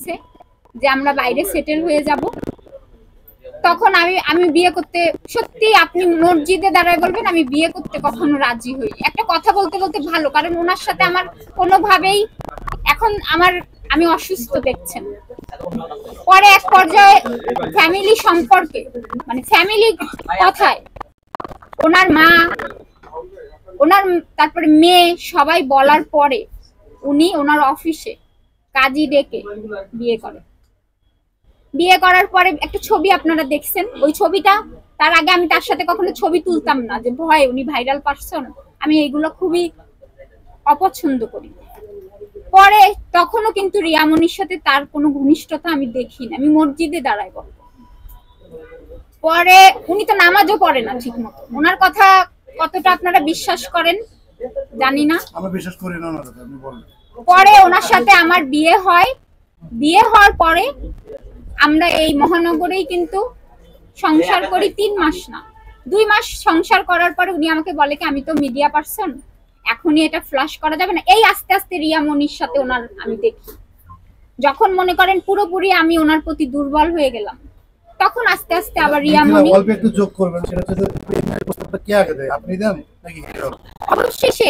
বলছে যে আমরা বাইরে সেটেল হয়ে যাব, তখন আমি বিয়ে করতে, সত্যি আপনি মসজিদে দাঁড়ায় বলবেন আমি বিয়ে করতে কখনো রাজি হই। একটা কথা বলতে বলতে ভালো, কারণ ওনার সাথে আমার কোনোভাবেই এখন আমি অসুস্থ দেখছেন। পরে এক পর্যায়ে ফ্যামিলি সম্পর্কে, মানে ফ্যামিলি কথায় ওনার মা, ওনার তারপরে মেয়ে সবাই বলার পরে উনি ওনার অফিসে কাজী ডেকে বিয়ে করে। বিয়ে করার পরে একটা ছবি আপনারা দেখছেন, ওই ছবিটা, তার আগে আমি তার সাথে কখনো ছবি তুলতাম না, যে ভয় উনি ভাইরাল পারসন, আমি এইগুলো খুবই অপছন্দ করি। পরে তখনও কিন্তু রিয়ামনির সাথে তার কোনো ঘনিষ্ঠতা আমি দেখি না, আমি মসজিদে দাঁড়াই বল। পরে উনি তো নামাজও পড়ে না ঠিক মতো, ওনার কথা কতটা আপনারা বিশ্বাস করেন জানি না, আমরা বিশ্বাস করি না ওনার কথা, আপনি বলেন। পরে ওনার সাথে আমার বিয়ে হয়। বিয়ে হওয়ার পরে আমরা এই মহানগরেই কিন্তু সংসার করি, 3 মাস না 2 মাস সংসার করার পরে উনি আমাকে বলে কি আমি তো মিডিয়া পারসন, এখনই এটা ফ্ল্যাশ করা যাবে না। এই আস্তে আস্তে রিয়ামনির সাথে ওনার আমি দেখি, যখন মনে করেন পুরোপুরি আমি ওনার প্রতি দুর্বল হয়ে গেলাম, তখন আস্তে আস্তে আবার রিয়ামনি অল্প একটু যোগ করবেন, সেটা হচ্ছে প্রেমের প্রস্তাবটা কে আগে দেয়, আপনি দেন নাকি? অবশ্যই সে